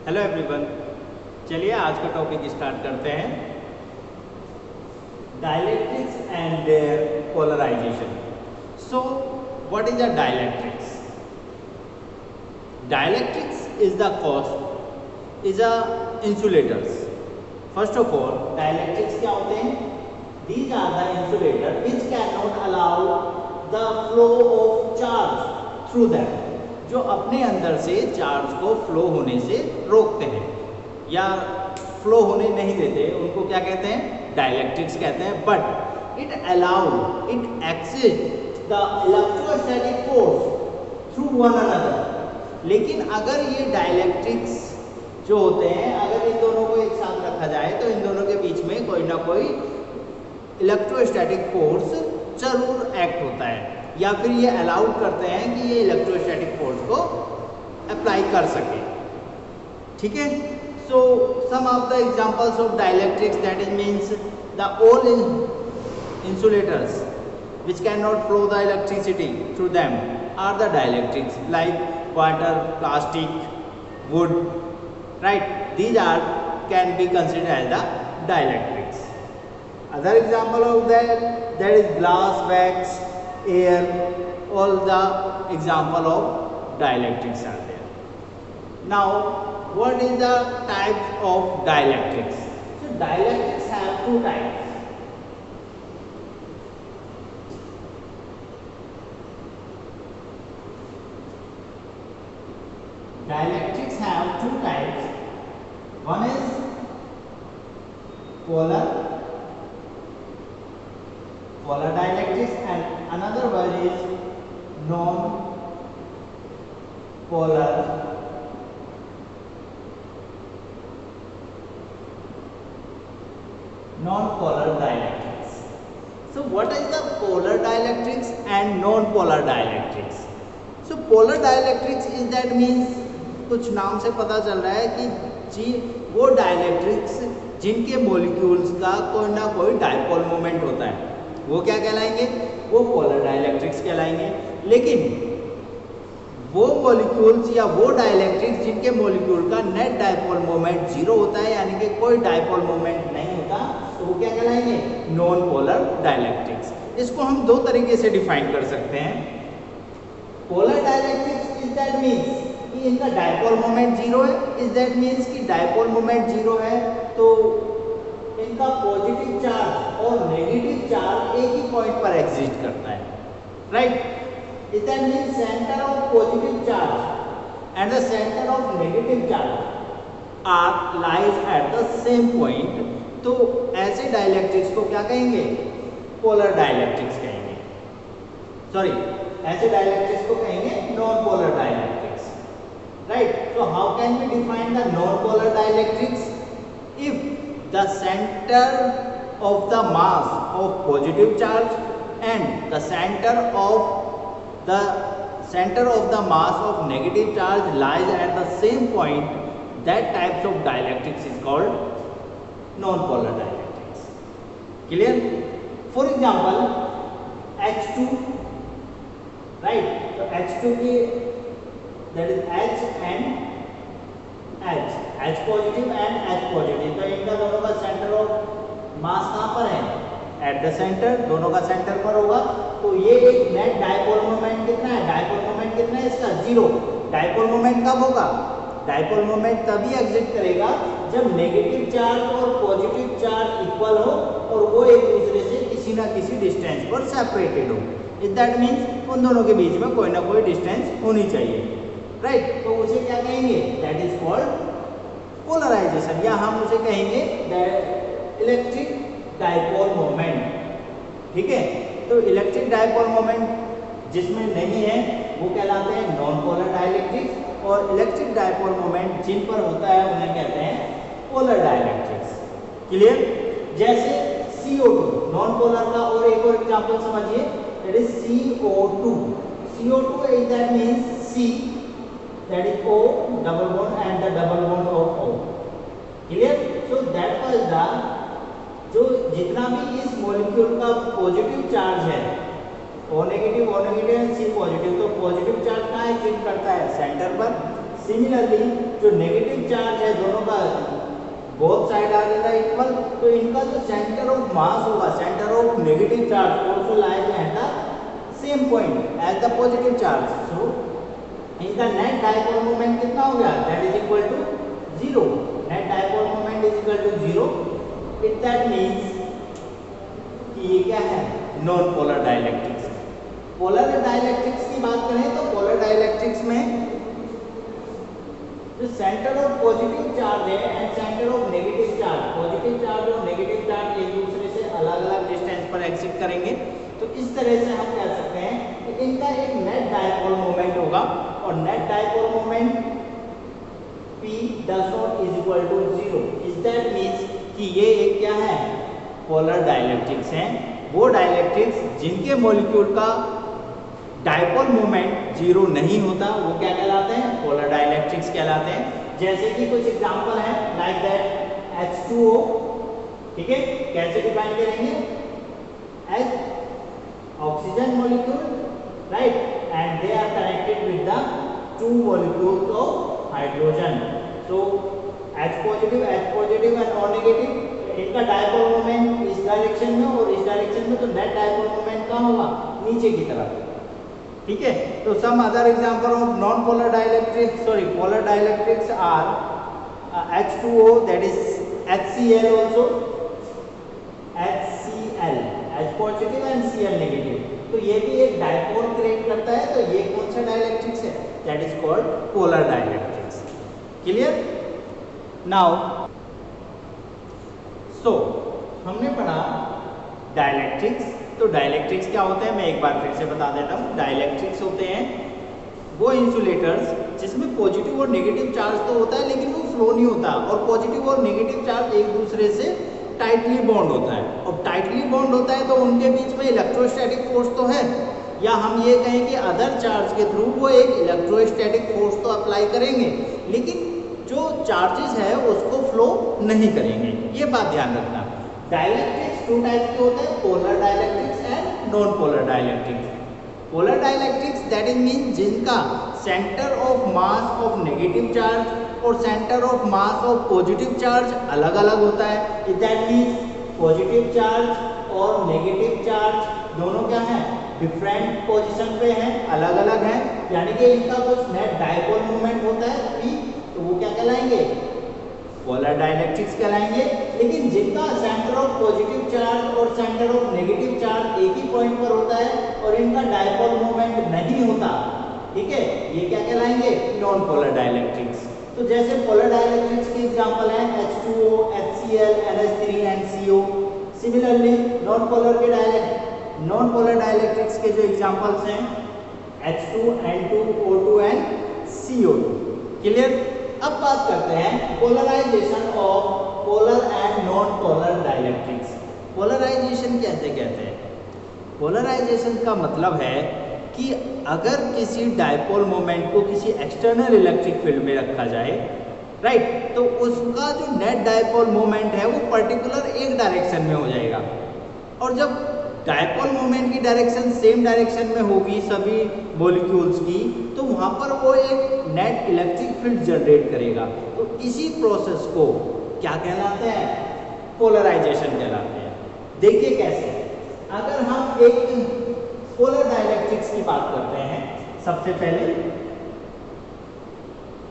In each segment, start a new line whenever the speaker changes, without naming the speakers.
Hello everyone, चलिए आज का टॉपिक स्टार्ट करते हैं। Dielectrics and their polarisation. So what is a dielectrics? Dielectrics is the cost is a insulators. First of all, dielectrics क्या होते हैं? These are the insulator which can not allow the flow of charge through them, जो अपने अंदर से charge को flow होने से रोकते हैं या फ्लो होने नहीं देते, उनको क्या कहते हैं? डाइलेक्ट्रिक्स कहते हैं। But it allow it exist the electrostatic force through one another. लेकिन अगर ये डाइलेक्ट्रिक्स जो होते हैं, अगर इन दोनों को एक साथ रखा जाए तो इन दोनों के बीच में कोई ना कोई इलेक्ट्रोस्टैटिक फोर्स जरूर एक्ट होता है, या फिर ये अलाउड करते हैं कि ये इलेक्ट्रोस्टैटिक फोर्स को अप्लाई कर सके। ठीक है, so some of the examples of dielectrics, that is means the all insulators which cannot flow the electricity through them are the dielectrics, like water, plastic, wood, right? These are can be considered as the dielectrics. Other example of that is glass, wax, air, all the example of dielectrics are there. Now what is the types of dielectrics? So dielectrics have two types. Dielectrics have two types. One is polar dielectrics and another one is non-polar dielectrics. So what is the polar dielectrics and non-polar dielectrics? So polar dielectrics is that means, कुछ नाम से पता चल रहा है कि वो dielectrics जिनके मॉलिक्यूल्स का कोई ना कोई डाइपोल मोमेंट होता है, वो क्या कहलाएंगे? वो पोलर डाइलेक्ट्रिक्स कहलाएंगे। लेकिन वो मॉलिक्यूल्स या वो डाइलेक्ट्रिक्स जिनके मॉलिक्यूल का नेट डाइपोल मोमेंट जीरो होता है, यानी कि कोई डाइपोल मोमेंट नहीं होता, तो वो क्या कहलाएंगे? Non polar dielectrics. इसको हम दो तरीके से डिफाइन कर सकते हैं। Polar dielectrics is that means कि इनका डाइपोल मोमेंट जीरो है, इज दैट मींस कि डाइपोल मोमेंट जीरो है तो इनका पॉजिटिव चार्ज और नेगेटिव चार्ज एक ही पॉइंट पर एग्जिस्ट करता है, right? Is that means centre of positive charge and the centre of negative charge are lies at the same point. तो ऐसे डाइलेक्ट्रिक्स को क्या कहेंगे? पोलर डाइलेक्ट्रिक्स कहेंगे। सॉरी, ऐसे डाइलेक्ट्रिक्स को कहेंगे non polar dielectrics, right? So how can we define the non-polar dielectrics? If the center of the mass of positive charge and the center of the mass of negative charge lies at the same point, that types of dielectrics is called non-polar dielectrics. Clear? For example, H2, right? So H2 की that is H and H positive and H positive, तो इनका दोनों का centre of मास कहाँ पर है? At the centre, दोनों का सेंटर पर होगा। तो ये एक नेट डाइपोल मोमेंट कितना है? डाइपोल मोमेंट कितना है इसका? जीरो। डाइपोल मोमेंट कब होगा? डाइपोल मोमेंट तभी एग्जिस्ट करेगा जब नेगेटिव चार्ज और पॉजिटिव चार्ज इक्वल हो और वो एक दूसरे से किसी ना किसी डिस्टेंस पर सेपरेटेड हो। इट दैट मीन्स उन दोनों के बीच में कोई ना कोई डिस्टेंस होनी चाहिए, राइट? तो उसे क्या कहेंगे? दैट इज कॉल्ड पोलराइजेशन, या हम उसे कहेंगे इलेक्ट्रिक डाइपोल मोमेंट। ठीक है, तो इलेक्ट्रिक डाइपोल मोमेंट जिसमें नहीं है वो कहलाते हैं नॉन पोलर डाइलेक्ट्रिक्स, और इलेक्ट्रिक डाइपोल मोमेंट जिन पर होता है उन्हें कहते हैं पोलर डाइलेक्ट्रिक्स। क्लियर? जैसे CO2 नॉन पोलर का, और एक और एग्जांपल समझिए, that is CO2। CO2 is that means C, that is O double bond and the double bond of O. Clear? So that was the, जो जितना भी इस मॉलिक्यूल का पॉजिटिव चार्ज है, O negative and C positive, तो positive charge कहाँ exist करता है? सेंटर पर। सिमिलरली जो नेगेटिव चार्ज है दोनों का बोथ साइड आ जाता है इक्वल, तो इनका जो सेंटर ऑफ मास होगा, centre of negative charge also lies at the same point as the positive charge. So इनका नेट डायपोल मोमेंट कितना हो गया, that is equal to 0। Net dipole moment is equal to 0। It that means कि ये क्या है, non polar dielectrics. Polar dielectrics की बात करें तो पोलर डाइलेक्ट्रिक्स में जो सेंटर ऑफ पॉजिटिव चार्ज है and centre of negative charge, positive charge और नेगेटिव चार्ज एक दूसरे से अलग अलग डिस्टेंस पर एग्जिट करेंगे। तो इस तरह से हम कह सकते हैं कि इनका एक नेट डायपोल मोमेंट होगा और net dipole moment P dash not is equal to 0। Is that means कि ये एक क्या है, पोलर डाइलेक्ट्रिक्स हैं। वो डाइलेक्ट्रिक्स जिनके मॉलिक्यूल का डायपोल मोमेंट 0 नहीं होता वो क्या कहलाते हैं, पोलर डाइलेक्ट्रिक्स कहलाते हैं। जैसे कि कुछ एग्जांपल है लाइक दैट H2O, ठीक है, कैसे डिफाइन करेंगे, as oxygen molecule, right, and they are connected with the 2 molecules of hydrogen. So H positive and O negative, इनका डायपोल मोमेंट इस डायरेक्शन में और इस डायरेक्शन में, तो नेट डायपोल मोमेंट कहाँ होगा, नीचे की तरफ, ठीक है। तो some other example of non polar dielectrics, sorry polar dielectrics are H2O, that is HCl also, HCl, H positive and Cl negative, तो ये भी एक डायपोल क्रिएट करता है। तो ये कौन सा डाइलेक्ट्रिक्स है, that is called polar dielectrics. Clear? Now so हमने पढ़ा डाइलेक्ट्रिक्स। तो डाइलेक्ट्रिक्स क्या होते हैं मैं एक बार फिर से बता देता हूँ। डाइलेक्ट्रिक्स होते हैं वो इंसुलेटर्स जिसमें पॉजिटिव और नेगेटिव चार्ज तो होता है लेकिन वो फ्लो नहीं होता, और पॉजिटिव और नेगेटिव चार्ज एक दूसरे से टाइटली बॉन्ड होता है। और टाइटली बॉन्ड होता है तो उनके बीच में इलेक्ट्रोस्टैटिक फोर्स तो है, या हम ये कहें कि अदर चार्ज के थ्रू वो एक इलेक्ट्रोस्टैटिक फोर्स तो अप्लाई करेंगे, लेकिन जो चार्जेस है उसको फ्लो नहीं करेंगे। ये बात ध्यान रखना। डाइलेक्ट्रिक्स 2 टाइप के होते हैं, polar dielectrics and non polar dielectrics. Polar dielectrics that is mean जिनका centre of mass of negative charge और centre of mass of positive charge अलग अलग होता है। दैट मीन्स पॉजिटिव चार्ज और नेगेटिव चार्ज दोनों क्या है, डिफरेंट पोजीशन पे हैं, अलग अलग हैं, यानी कि इनका कुछ नेट डायपोल मोमेंट होता है P, तो वो क्या कहलाएंगे, पोलर डाइलेक्ट्रिक्स कहलाएंगे। लेकिन जिनका सेंटर ऑफ पॉजिटिव चार्ज और सेंटर ऑफ नेगेटिव चार्ज एक ही पॉइंट पर होता है और इनका डायपोल मोमेंट नहीं होता, ठीक है, ये क्या कहलाएंगे, नॉन पोलर डाइलेक्ट्रिक्स। तो जैसे पोलर डाइलेक्ट्रिक्स के एग्जांपल हैं H2O, HCl, NH3 and CO। Similarly non polar dielectrics के जो एग्जांपल्स हैं H2, N2, O2 and CO2। Clear? अब बात करते हैं polarisation of polar and non polar dielectrics. Polarisation कैसे कहते हैं? पोलराइजेशन का मतलब है कि अगर किसी डायपोल मोमेंट को किसी एक्सटर्नल इलेक्ट्रिक फील्ड में रखा जाए, राइट, तो उसका जो नेट डायपोल मोमेंट है वो पर्टिकुलर एक डायरेक्शन में हो जाएगा, और जब डायपोल मोमेंट की डायरेक्शन सेम डायरेक्शन में होगी सभी मॉलिक्यूल्स की, तो वहाँ पर वो एक नेट इलेक्ट्रिक फील्ड जनरेट करेगा। तो इसी प्रोसेस को क्या कहलाते हैं, पोलराइजेशन कहलाते हैं। देखिए कैसे, अगर हम एक पोलर डाइलेक्ट्रिक्स की बात करते हैं, सबसे पहले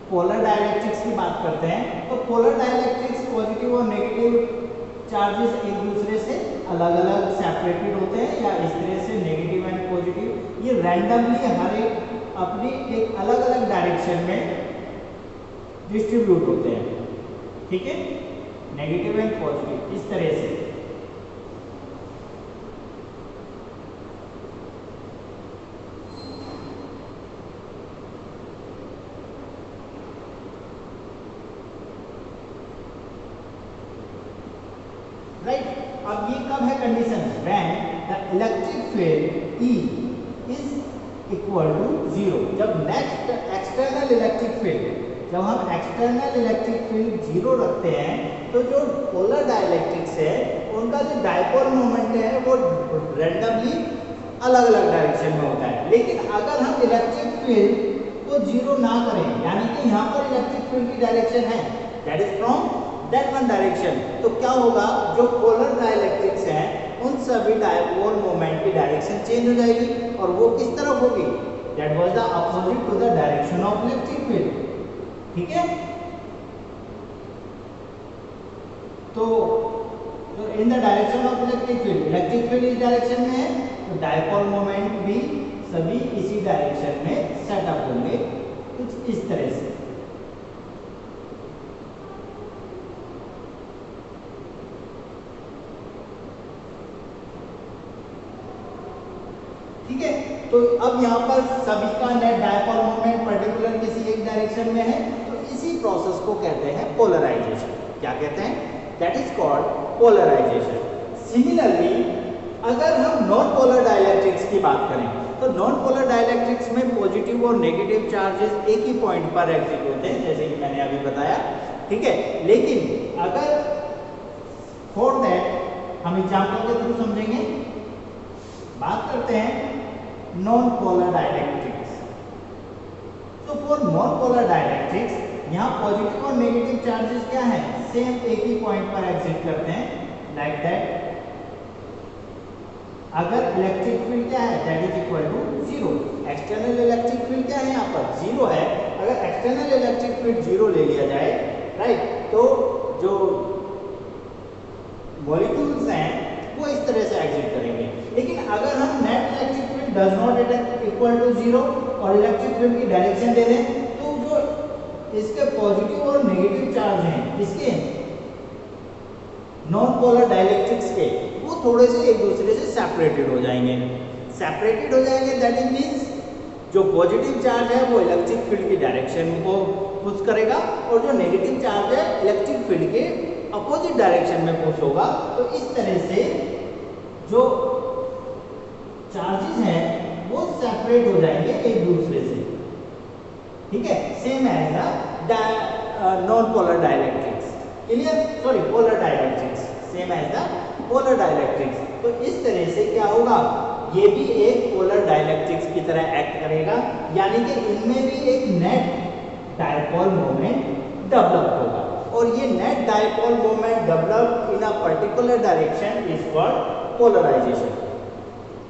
पोलर डाइलेक्ट्रिक्स की बात करते हैं, तो पोलर डाइलेक्ट्रिक्स पॉजिटिव और नेगेटिव चार्जेस एक दूसरे से अलग अलग सेपरेटेड होते हैं, या इस तरह से नेगेटिव एंड पॉजिटिव ये रैंडमली हर एक अपनी एक अलग अलग डायरेक्शन में डिस्ट्रीब्यूट होते हैं, ठीक है, नेगेटिव एंड पॉजिटिव इस तरह से। राइट, अब ये कब है condition, when the electric field E is equal to 0। जब नेक्स्ट एक्सटर्नल इलेक्ट्रिक फील्ड, जब हम एक्सटर्नल इलेक्ट्रिक फील्ड 0 रखते हैं, तो जो पोलर डाइलेक्ट्रिक्स है उनका जो डायपोल मोमेंट है वो रैंडमली अलग अलग डायरेक्शन में होता है। लेकिन अगर हम इलेक्ट्रिक फील्ड को जीरो ना करें, यानी कि यहाँ पर इलेक्ट्रिक फील्ड की डायरेक्शन है that is from that one direction, तो क्या होगा, जो पोलर डाइलेक्ट्रिक्स हैं उन सभी डायपोल मोमेंट की डायरेक्शन चेंज हो जाएगी और वो किस तरफ होगी, that was the opposite to the direction of electric field. ठीक है, तो in the direction of electric field इस डायरेक्शन में है, तो डायपोल मोमेंट भी सभी इसी डायरेक्शन में सेटअप होंगे कुछ इस तरह से। ठीक है, तो अब यहाँ पर सभी का नेट डायपोल मोमेंट पर्टिकुलर किसी एक डायरेक्शन में है, तो इसी प्रोसेस को कहते हैं पोलराइजेशन। क्या कहते हैं, that is called polarisation. Similarly अगर हम नॉन पोलर डाइलेक्ट्रिक्स की बात करें, तो नॉन पोलर डाइलेक्ट्रिक्स में पॉजिटिव और नेगेटिव चार्जेस एक ही पॉइंट पर एग्जिट होते हैं, जैसे कि मैंने अभी बताया। ठीक है, लेकिन अगर फॉर दैट हम एग्जांपल के थ्रू समझेंगे, बात करते हैं नॉन पोलर डाइलेक्ट्रिक्स। तो फॉर नॉन पोलर डाइलेक्ट्रिक्स यहाँ पॉजिटिव और नेगेटिव चार्जेस क्या है, सेम एक ही पॉइंट पर एग्जिट करते हैं, लाइक दैट। अगर इलेक्ट्रिक फील्ड क्या है, that is equal to zero. External electric field क्या है, यहाँ पर जीरो है। अगर एक्सटर्नल इलेक्ट्रिक फील्ड जीरो ले लिया जाए, राइट, तो जो मॉलिक्यूल्स हैं वो इस तरह से एग्जिट करेंगे। लेकिन अगर हम net electric field does not equal to zero और इलेक्ट्रिक फील्ड की डायरेक्शन दे दें, तो जो इसके पॉजिटिव और नेगेटिव चार्ज हैं इसके नॉन पोलर डाइलेक्ट्रिक्स के, वो थोड़े से एक दूसरे से सेपरेटेड हो जाएंगे। सेपरेटेड हो जाएंगे दैट इज मींस जो पॉजिटिव चार्ज है वो इलेक्ट्रिक फील्ड की डायरेक्शन को पुश करेगा और जो नेगेटिव चार्ज है इलेक्ट्रिक फील्ड के अपोजिट डायरेक्शन में पुश होगा। तो इस तरह से जो चार्जेस हैं वो सेपरेट हो जाएंगे एक दूसरे से। ठीक है, same as the non polar dielectrics. Clear, sorry polar dielectrics, same as the polar dielectrics. तो इस तरह से क्या होगा, ये भी एक पोलर डाइलेक्ट्रिक्स की तरह एक्ट करेगा, यानी कि इनमें भी एक नेट डायपोल मोमेंट डेवलप होगा और ये net dipole moment develop in a particular direction is called polarisation.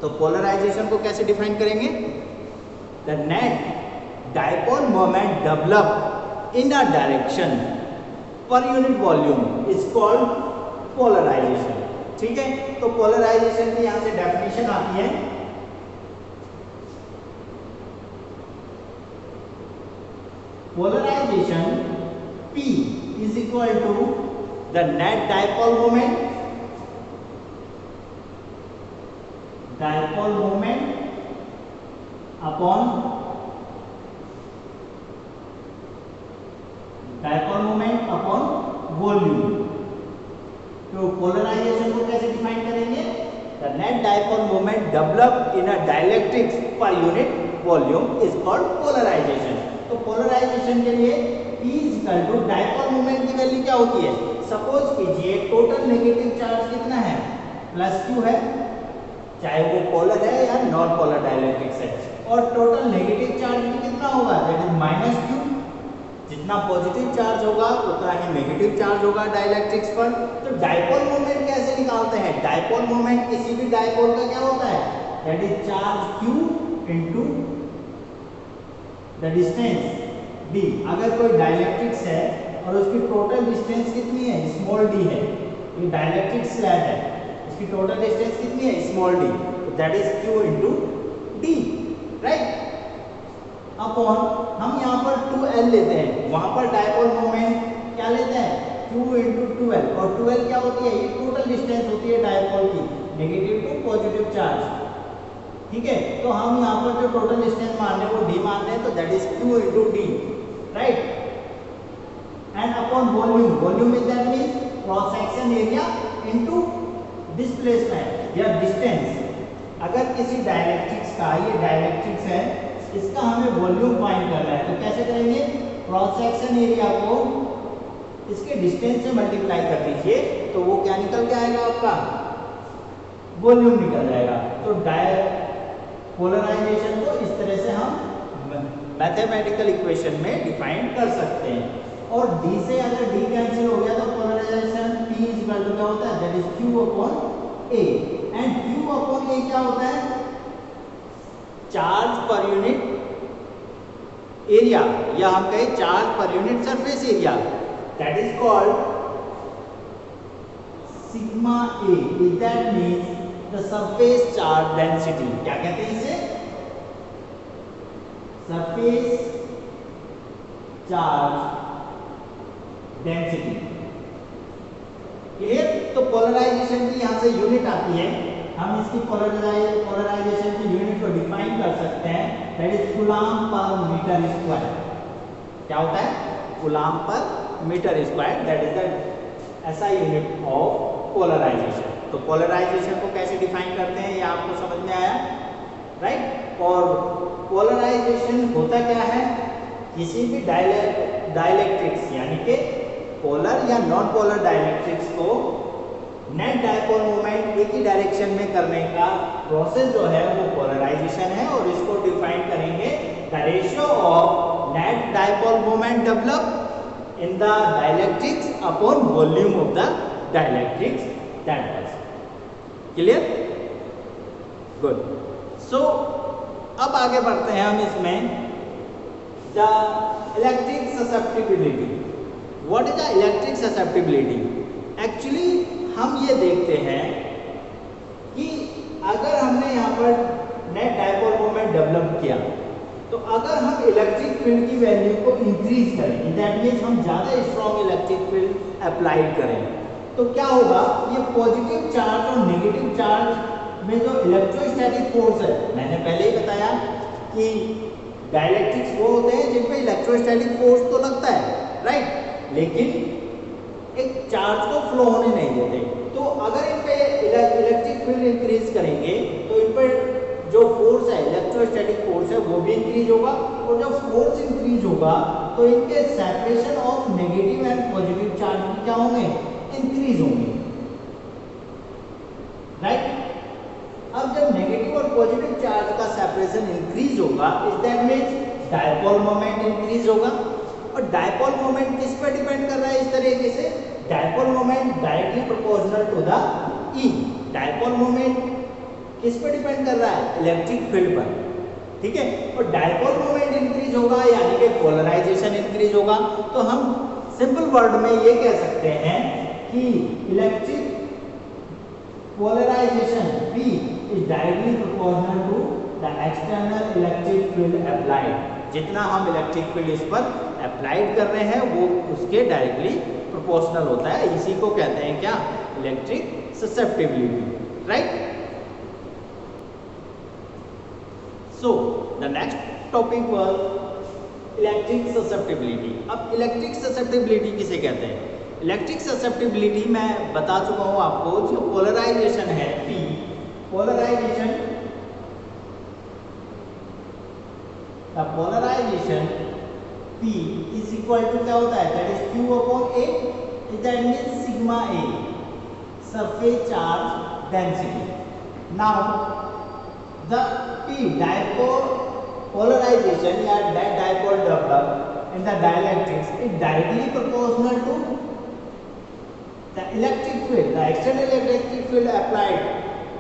तो पोलराइजेशन को कैसे डिफाइन करेंगे, the net dipole moment develop in a direction per unit volume is called polarisation. ठीक है, तो पोलराइजेशन की यहां से डेफिनेशन आती है, polarisation P is equal to the net dipole moment upon volume। तो पोलराइजेशन को कैसे डिफाइन करेंगे, the net dipole moment develop in a dielectrics per unit volume is called polarisation. तो पोलराइजेशन के लिए P is equal to dipole moment की value क्या होती है, सपोज कीजिए टोटल नेगेटिव चार्ज कितना है, +q है, चाहे वो पोलर है या नॉन पोलर डाइलेक्ट्रिक्स है, और टोटल नेगेटिव चार्ज भी कितना होगा, दैट इज -q। जितना पॉजिटिव चार्ज होगा उतना ही नेगेटिव चार्ज होगा डाइलेक्ट्रिक्स पर। तो डायपोल मोमेंट कैसे निकालते हैं, डायपोल मोमेंट किसी भी डायपोल का क्या होता है, that is charge q into the distance d। अगर कोई डाइलेक्ट्रिक्स है और उसकी टोटल डिस्टेंस कितनी है, स्मॉल d है, ये डाइलेक्ट्रिक स्लैब है, इसकी टोटल डिस्टेंस कितनी है, स्मॉल d, तो that is q into d, right. Upon हम यहाँ पर 2l लेते हैं, वहां पर डायपोल मोमेंट क्या लेते हैं, q इनटू 2l, और 2l क्या होती है, ये टोटल डिस्टेंस होती है डायपोल की, नेगेटिव टू पॉजिटिव चार्ज। ठीक है, तो हम यहाँ पर जो टोटल डिस्टेंस मान रहे हैं वो d मान रहे हैं, तो that is q into d, right. And upon volume, volume is that means cross section area into displacement या डिस्टेंस। अगर किसी डाइलेक्ट्रिक्स का, ये डाइलेक्ट्रिक्स है, इसका हमें वॉल्यूम फाइंड करना है, तो कैसे करेंगे, क्रॉस सेक्शन एरिया को इसके डिस्टेंस से मल्टीप्लाई कर दीजिए, तो वो क्या निकल के आएगा, आपका वॉल्यूम निकल जाएगा। तो पोलराइजेशन को इस तरह से हम मैथमेटिकल इक्वेशन में डिफाइन कर सकते हैं। और d से अगर d कैंसिल हो गया तो पोलराइजेशन P इक्वल टू क्या होता है, that is Q upon A। And Q upon A क्या होता है, चार्ज पर यूनिट एरिया, या हम कहें charge per unit surface area, that is called sigma A। That means the surface charge density. क्या कहते हैं इसे, सरफेस चार्ज डेंसिटी। क्लियर। तो पोलराइजेशन की यहां से यूनिट आती है, हम इसकी पोलराइजेशन की यूनिट को डिफाइन कर सकते हैं, that is coulomb per metre square. क्या होता है, coulomb per metre square, that is the SI unit of polarisation. तो पोलराइजेशन को कैसे डिफाइन करते हैं ये आपको समझ में आया, राइट। और पोलराइजेशन होता क्या है, किसी भी डाइलेक्ट्रिक्स यानी कि पोलर या नॉन पोलर डाइलेक्ट्रिक्स को नेट डायपोल मोमेंट एक ही डायरेक्शन में करने का प्रोसेस जो है वो पोलराइजेशन है। और इसको डिफाइन करेंगे the ratio of net dipole moment develop in the dielectrics upon volume of the dielectrics, that was clear, good. So अब आगे बढ़ते हैं हम इसमें, the electric susceptibility. What is the electric susceptibility? Actually हम ये देखते हैं कि अगर हमने यहाँ पर नेट डायपोल मोमेंट डेवलप किया तो अगर हम इलेक्ट्रिक फील्ड की वैल्यू को इंक्रीज करें, दैट मीन्स हम ज़्यादा स्ट्रॉन्ग इलेक्ट्रिक फील्ड अप्लाइड करें, तो क्या होगा, ये पॉजिटिव चार्ज और नेगेटिव चार्ज में जो इलेक्ट्रोस्टैटिक फोर्स है, मैंने पहले ही बताया कि डाइलेक्ट्रिक्स वो होते हैं जिन पे इलेक्ट्रोस्टैटिक फोर्स तो लगता है, राइट, लेकिन एक चार्ज को फ्लो होने नहीं देते। तो अगर इन पे इलेक्ट्रिक फील्ड इंक्रीज करेंगे तो इन पर जो फोर्स है, इलेक्ट्रोस्टैटिक फोर्स है, वो भी इंक्रीज होगा। और जब फोर्स इंक्रीज होगा तो इनके separation of negative and positive charge क्या होंगे, इंक्रीज होंगे, राइट। अब जब नेगेटिव और पॉजिटिव चार्ज का सेपरेशन इंक्रीज होगा, is that means dipole moment increase होगा। और डायपोल मोमेंट किस पर डिपेंड कर रहा है, इस तरीके से dipole moment directly proportional to the E. Dipole moment किस पर डिपेंड कर रहा है, इलेक्ट्रिक फील्ड पर, ठीक है। और डायपोल मोमेंट इंक्रीज होगा यानी कि पोलराइजेशन इंक्रीज होगा। तो हम सिंपल वर्ड में ये कह सकते हैं कि electric polarisation P is directly proportional to the external electric field applied। जितना हम इलेक्ट्रिक फील्ड इस पर अप्लाइड कर रहे हैं वो उसके डायरेक्टली प्रोपोर्शनल होता है। इसी को कहते हैं क्या, electric susceptibility, right. So the next topic was electric susceptibility. अब इलेक्ट्रिक ससेप्टिबिलिटी किसे कहते हैं? इलेक्ट्रिक ससेप्टिबिलिटी मैं बता चुका हूं आपको, जो पोलराइजेशन है P, polarisation, the polarisation P is equal to क्या होता है, that is Q upon A, that means sigma A, surface charge density. Now the P dipole polarisation या dipole develop in the dielectrics is directly proportional to the electric field, the external electric field applied,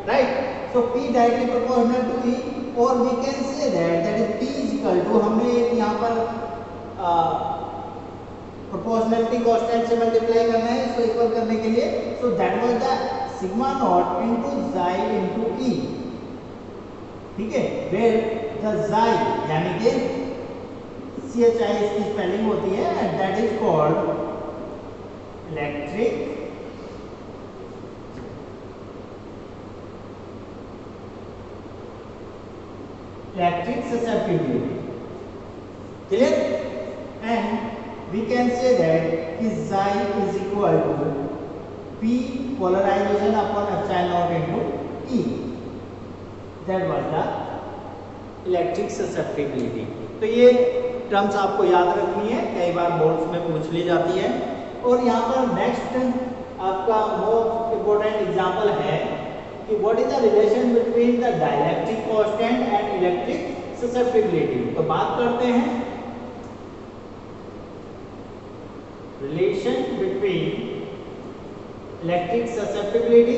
right? So P directly proportional to E, or we can say that is P is equal to, हमने एक यहाँ पर proportionality constant से multiply करना है इसको equal करने के लिए, so that was the sigma naught into xi into E, ठीक है। where the xi यानी कि CHI इसकी स्पेलिंग होती है, and that is called electric susceptibility, clear? And we can say that xi is equal to P polarization upon epsilon naught into E, that was the electric susceptibility। तो ये terms आपको याद रखनी है, कई बार बोर्ड्स में पूछ ली जाती है। और यहाँ पर नेक्स्ट आपका मोस्ट इम्पोर्टेंट एग्जाम्पल है कि what is the relation between the dielectric constant and electric susceptibility. तो बात करते हैं relation between electric susceptibility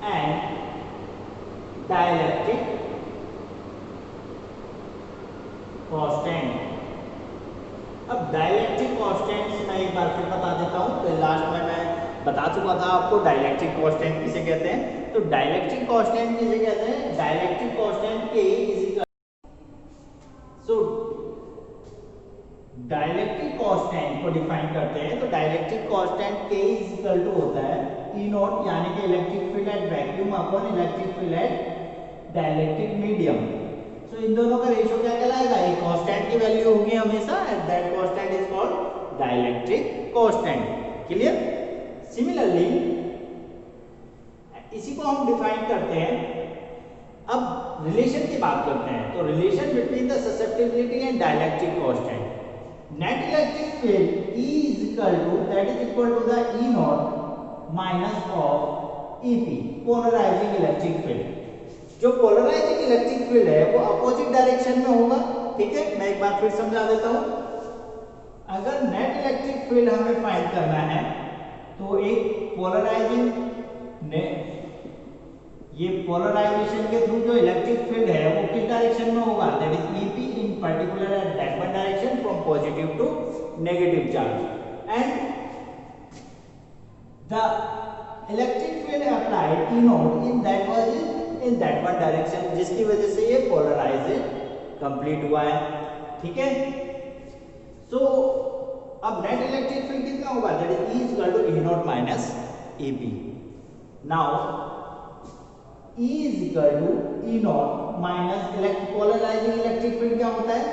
and dielectric constant. अब डाइलेक्ट्रिक कांस्टेंट्स मैं एक बार फिर बता देता हूं। तो लास्ट में मैं बता चुका था आपको डाइलेक्ट्रिक कांस्टेंट किसे कहते हैं। तो डाइलेक्ट्रिक कांस्टेंट किसे कहते हैं, dielectric constant K is equal, so dielectric constant को डिफाइन करते हैं। तो dielectric constant K is equal to होता है ई नॉट, यानी कि electric field at vacuum upon electric field at dielectric medium. So इन दोनों का रेशियो क्या कहलाएगा, एक कांस्टेंट की वैल्यू होगी हमेशा, and that constant is called dielectric constant. Clear. Similarly इसी को हम डिफाइन करते हैं। अब रिलेशन की बात करते हैं। तो relation between the susceptibility and dielectric constant, net electric field E is equal to, that is equal to the E naught minus of EP, polarising electric field. जो पोलराइजिंग इलेक्ट्रिक फील्ड है वो opposite direction में होगा। ठीक है, मैं एक बार फिर समझा देता हूं। अगर नेट इलेक्ट्रिक फील्ड हमें फाइंड करना है तो एक पोलराइजिंग ने ये पोलराइजेशन के थ्रू जो इलेक्ट्रिक फील्ड है वो किस डायरेक्शन में होगा, that is EP in particular at that one direction from positive to negative charge, and the electric field applied E naught in that one direction, जिसकी वजह से ये पोलराइजेशन कंप्लीट हुआ है। ठीक है। सो अब नेट इलेक्ट्रिक फील्ड कितना होगा, that is E equal to E naught minus EP। Now E is equal to E naught minus polarising electric field क्या होता है,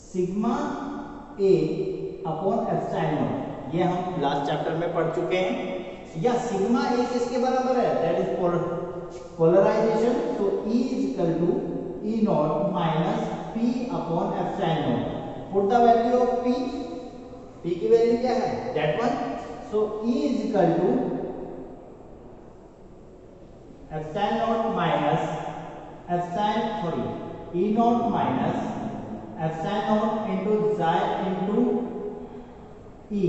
sigma A upon epsilon naught. ये हम लास्ट चैप्टर में पढ़ चुके हैं। या सिग्मा A किसके बराबर है, दैट इज पोलराइजेशन। तो E is equal to E naught minus P upon epsilon not. Put the value of P की वैल्यू क्या है, that one. So E is equal to epsilon not minus E naught minus epsilon not into xi into E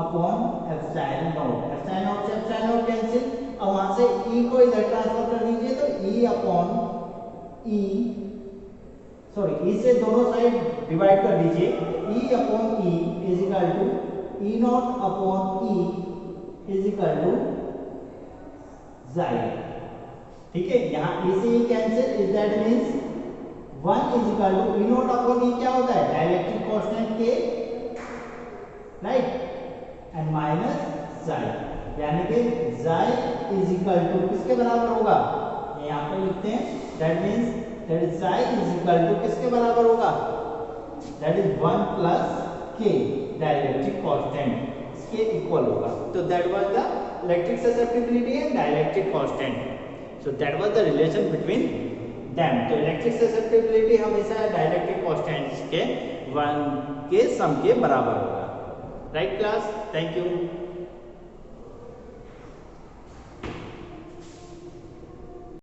upon epsilon not. Epsilon not से epsilon not cancel, और वहां से E को इधर transfer कर दीजिए तो E upon E, sorry E से दोनों साइड डिवाइड कर दीजिए। E upon E is equal to E naught upon E is equal to xi। ठीक है, यहाँ E से E cancel, is that means 1 is equal to E naught upon E क्या होता है, डाइलेक्ट्रिक कांस्टेंट के, राइट, एंड माइनस xi, यानी कि xi इज इक्वल टू किसके बराबर होगा, यहाँ पर लिखते हैं, that means that is xi is equal to किसके बराबर होगा, that is 1 plus k, dielectric constant, इसके इक्वल होगा। तो that was the electric susceptibility and dielectric constant. So that was the relation between them. तो इलेक्ट्रिक ससेप्टिबिलिटी हमेशा dielectric constants के 1 के सम के बराबर होगा। Right class, thank you.